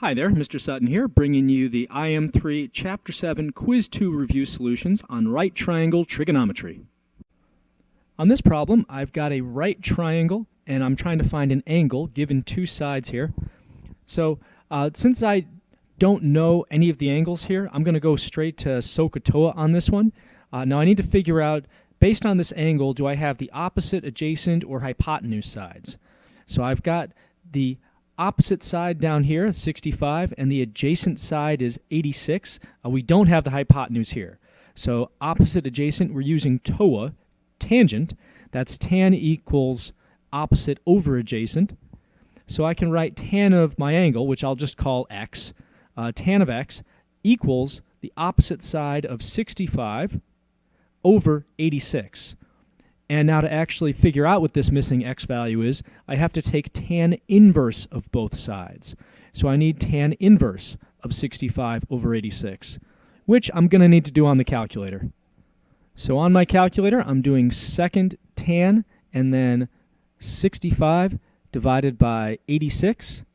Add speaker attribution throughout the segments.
Speaker 1: Hi there, Mr. Sutton here, bringing you the IM3 Chapter 7 Quiz 2 review solutions on right triangle trigonometry. On this problem, I've got a right triangle, and I'm trying to find an angle given two sides here. So, since I don't know any of the angles here, I'm going to go straight to SOHCAHTOA on this one. Now, I need to figure out, based on this angle, do I have the opposite, adjacent, or hypotenuse sides? So I've got the opposite side down here, 65, and the adjacent side is 86. We don't have the hypotenuse here. So opposite, adjacent, we're using TOA, tangent. That's tan equals opposite over adjacent. So I can write tan of my angle, which I'll just call x. Tan of x equals the opposite side of 65 over 86. And now to actually figure out what this missing x value is, I have to take tan inverse of both sides. So I need tan inverse of 65 over 86, which I'm going to need to do on the calculator. So on my calculator, I'm doing second tan and then 65 divided by 86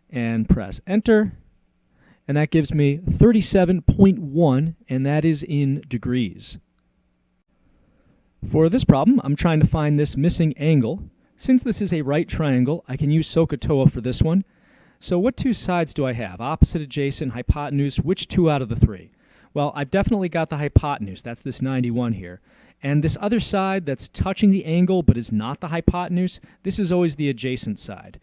Speaker 1: and press enter. And that gives me 37.1, and that is in degrees. For this problem, I'm trying to find this missing angle. Since this is a right triangle, I can use SOHCAHTOA for this one. So what two sides do I have? Opposite, adjacent, hypotenuse, which two out of the three? Well, I've definitely got the hypotenuse, that's this 91 here. And this other side that's touching the angle but is not the hypotenuse, this is always the adjacent side.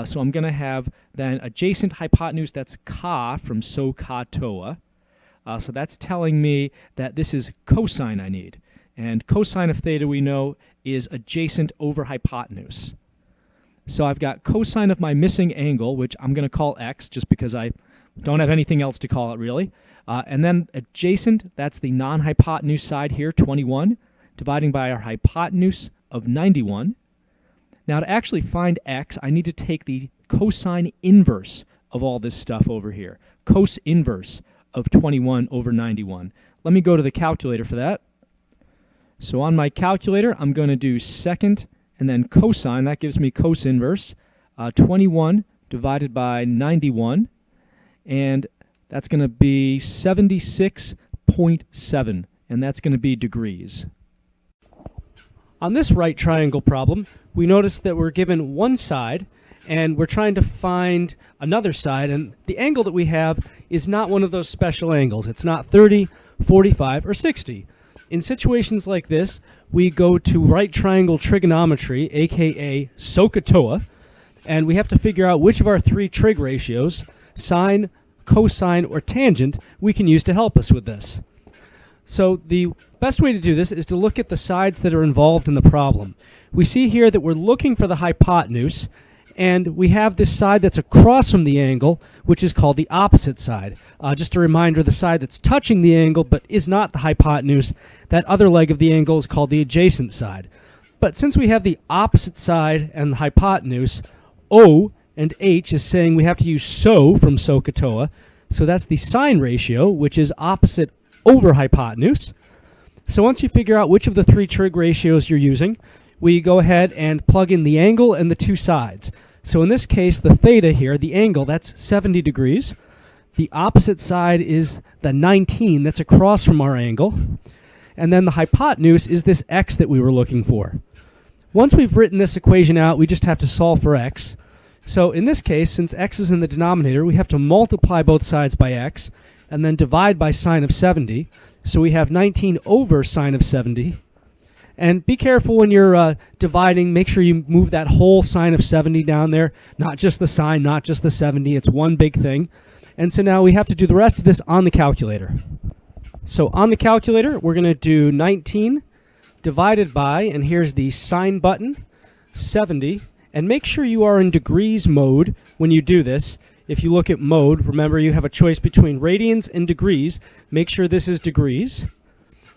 Speaker 1: So I'm going to have then adjacent hypotenuse, that's ka from SOHCAHTOA. So that's telling me that this is cosine I need. And cosine of theta, we know, is adjacent over hypotenuse. So I've got cosine of my missing angle, which I'm going to call x, just because I don't have anything else to call it, really. And then adjacent, that's the non-hypotenuse side here, 21, dividing by our hypotenuse of 91. Now, to actually find x, I need to take the cosine inverse of all this stuff over here. Cos inverse of 21 over 91. Let me go to the calculator for that. So on my calculator, I'm going to do second and then cosine. That gives me cos inverse, 21 divided by 91. And that's going to be 76.7, and that's going to be degrees. On this right triangle problem, we notice that we're given one side, and we're trying to find another side, and the angle that we have is not one of those special angles. It's not 30, 45, or 60. In situations like this, we go to right triangle trigonometry, aka SOHCAHTOA, and we have to figure out which of our three trig ratios, sine, cosine, or tangent, we can use to help us with this. So the best way to do this is to look at the sides that are involved in the problem. We see here that we're looking for the hypotenuse, and we have this side that's across from the angle, which is called the opposite side. Just a reminder, the side that's touching the angle but is not the hypotenuse, that other leg of the angle is called the adjacent side. But since we have the opposite side and the hypotenuse, O and H is saying we have to use SO from SOHCAHTOA. So that's the sine ratio, which is opposite over hypotenuse. So once you figure out which of the three trig ratios you're using, we go ahead and plug in the angle and the two sides. So in this case, the theta here, the angle, that's 70 degrees. The opposite side is the 19 that's across from our angle. And then the hypotenuse is this x that we were looking for. Once we've written this equation out, we just have to solve for x. So in this case, since x is in the denominator, we have to multiply both sides by x and then divide by sine of 70. So we have 19 over sine of 70. And be careful when you're dividing. Make sure you move that whole sine of 70 down there. Not just the sine, not just the 70. It's one big thing. And so now we have to do the rest of this on the calculator. So on the calculator, we're going to do 19 divided by, and here's the sine button, 70. And make sure you are in degrees mode when you do this. If you look at mode, remember you have a choice between radians and degrees. Make sure this is degrees.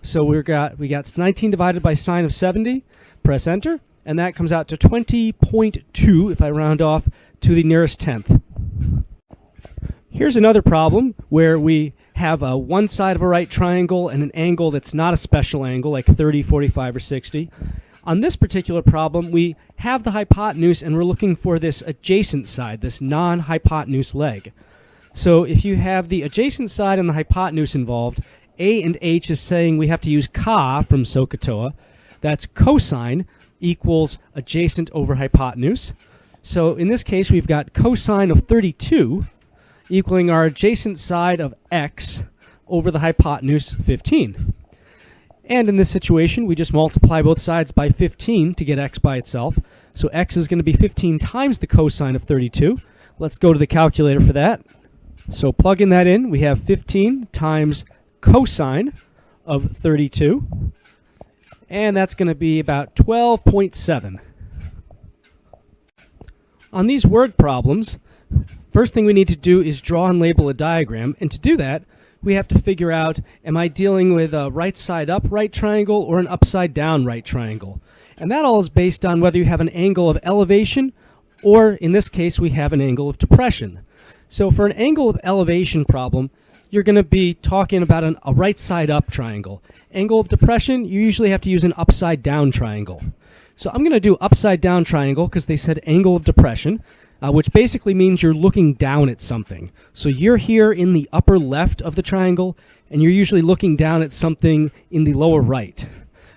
Speaker 1: So we got 19 divided by sine of 70, press enter, and that comes out to 20.2 if I round off to the nearest tenth. Here's another problem where we have one side of a right triangle and an angle that's not a special angle, like 30, 45, or 60. On this particular problem, we have the hypotenuse and we're looking for this adjacent side, this non-hypotenuse leg. So if you have the adjacent side and the hypotenuse involved, A and H is saying we have to use Ka from SOHCAHTOA. That's cosine equals adjacent over hypotenuse. So in this case, we've got cosine of 32 equaling our adjacent side of x over the hypotenuse 15. And in this situation, we just multiply both sides by 15 to get x by itself. So x is going to be 15 times the cosine of 32. Let's go to the calculator for that. So plugging that in, we have 15 times cosine of 32. And that's going to be about 12.7. On these word problems, first thing we need to do is draw and label a diagram. And to do that, we have to figure out, am I dealing with a right side up right triangle or an upside down right triangle? And that all is based on whether you have an angle of elevation or, in this case, we have an angle of depression. So for an angle of elevation problem, you're going to be talking about a right side up triangle. Angle of depression, you usually have to use an upside down triangle. So I'm going to do upside down triangle because they said angle of depression, which basically means you're looking down at something. So you're here in the upper left of the triangle, and you're usually looking down at something in the lower right.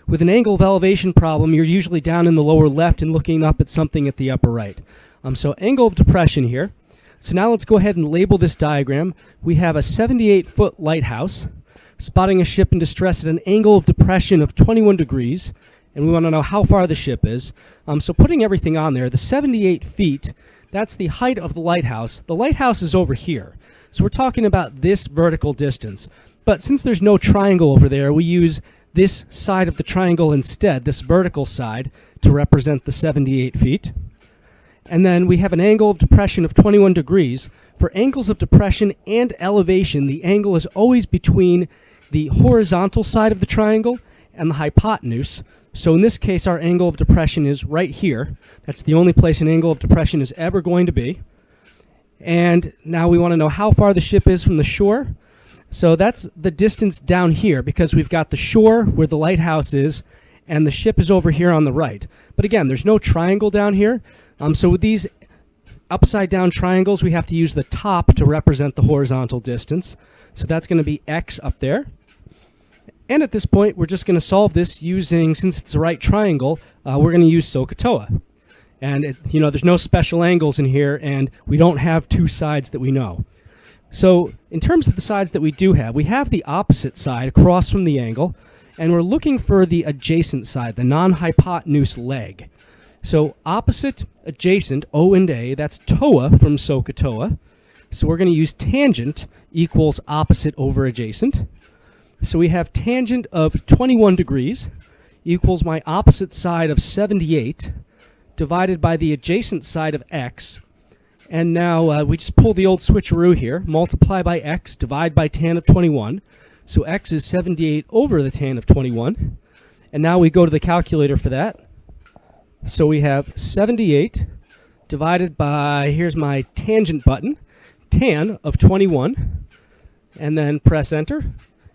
Speaker 1: With an angle of elevation problem, you're usually down in the lower left and looking up at something at the upper right. So angle of depression here. So now let's go ahead and label this diagram. We have a 78-foot lighthouse spotting a ship in distress at an angle of depression of 21 degrees, and we want to know how far the ship is. So putting everything on there, the 78 feet, that's the height of the lighthouse. The lighthouse is over here. So we're talking about this vertical distance. But since there's no triangle over there, we use this side of the triangle instead, this vertical side, to represent the 78 feet. And then we have an angle of depression of 21 degrees. For angles of depression and elevation, the angle is always between the horizontal side of the triangle and the hypotenuse. So in this case, our angle of depression is right here. That's the only place an angle of depression is ever going to be. And now we want to know how far the ship is from the shore. So that's the distance down here, because we've got the shore where the lighthouse is, and the ship is over here on the right. But again, there's no triangle down here. So with these upside down triangles, we have to use the top to represent the horizontal distance. So that's going to be x up there. And at this point, we're just going to solve this using, since it's a right triangle, we're going to use SOHCAHTOA. And there's no special angles in here, and we don't have two sides that we know. So in terms of the sides that we do have, we have the opposite side across from the angle, and we're looking for the adjacent side, the non-hypotenuse leg. So opposite, adjacent, O and A, that's TOA from SOHCAHTOA. So we're going to use tangent equals opposite over adjacent. So we have tangent of 21 degrees equals my opposite side of 78 divided by the adjacent side of x. And now we just pull the old switcheroo here, multiply by x, divide by tan of 21. So x is 78 over the tan of 21. And now we go to the calculator for that. So we have 78 divided by, here's my tangent button, tan of 21, and then press enter.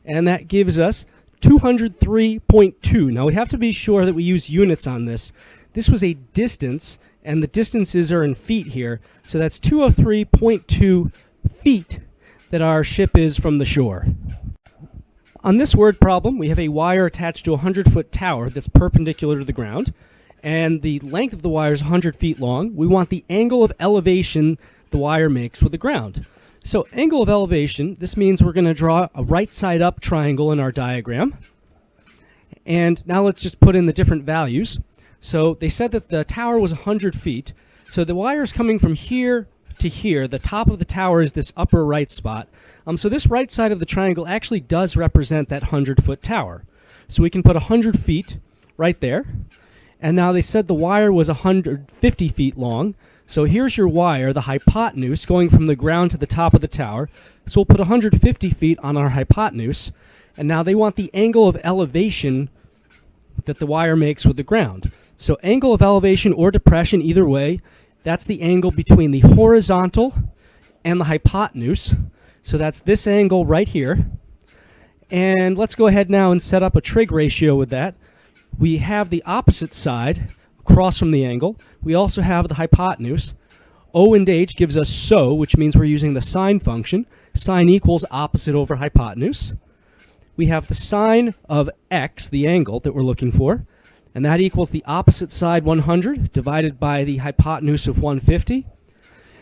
Speaker 1: And that gives us 203.2. Now we have to be sure that we use units on this. This was a distance, and the distances are in feet here. So that's 203.2 feet that our ship is from the shore. On this word problem, we have a wire attached to a 100-foot tower that's perpendicular to the ground, and the length of the wire is 100 feet long. We want the angle of elevation the wire makes with the ground. So angle of elevation, this means we're going to draw a right side up triangle in our diagram. And now let's just put in the different values. So they said that the tower was 100 feet. So the wire is coming from here to here. The top of the tower is this upper right spot. So this right side of the triangle actually does represent that 100-foot tower. So we can put 100 feet right there. And now they said the wire was 150 feet long. So here's your wire, the hypotenuse, going from the ground to the top of the tower. So we'll put 150 feet on our hypotenuse. And now they want the angle of elevation that the wire makes with the ground. So angle of elevation or depression, either way, that's the angle between the horizontal and the hypotenuse. So that's this angle right here. And let's go ahead now and set up a trig ratio with that. We have the opposite side across from the angle. We also have the hypotenuse. O and H gives us SO, which means we're using the sine function. Sine equals opposite over hypotenuse. We have the sine of x, the angle that we're looking for, and that equals the opposite side 100 divided by the hypotenuse of 150.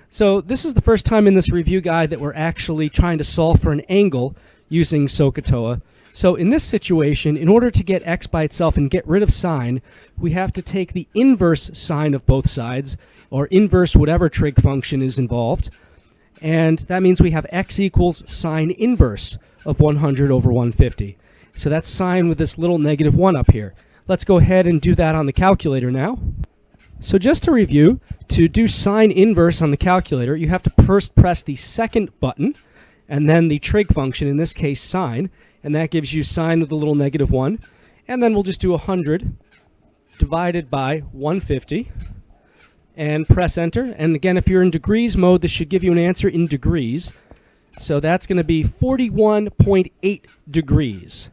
Speaker 1: So this is the first time in this review guide that we're actually trying to solve for an angle using SOHCAHTOA. So in this situation, in order to get x by itself and get rid of sine, we have to take the inverse sine of both sides, or inverse whatever trig function is involved. And that means we have x equals sine inverse of 100 over 150. So that's sine with this little -1 up here. Let's go ahead and do that on the calculator now. So just to review, to do sine inverse on the calculator, you have to first press the second button, and then the trig function, in this case sine, and that gives you sine with a little -1. And then we'll just do 100 divided by 150, and press enter. And again, if you're in degrees mode, this should give you an answer in degrees. So that's going to be 41.8 degrees.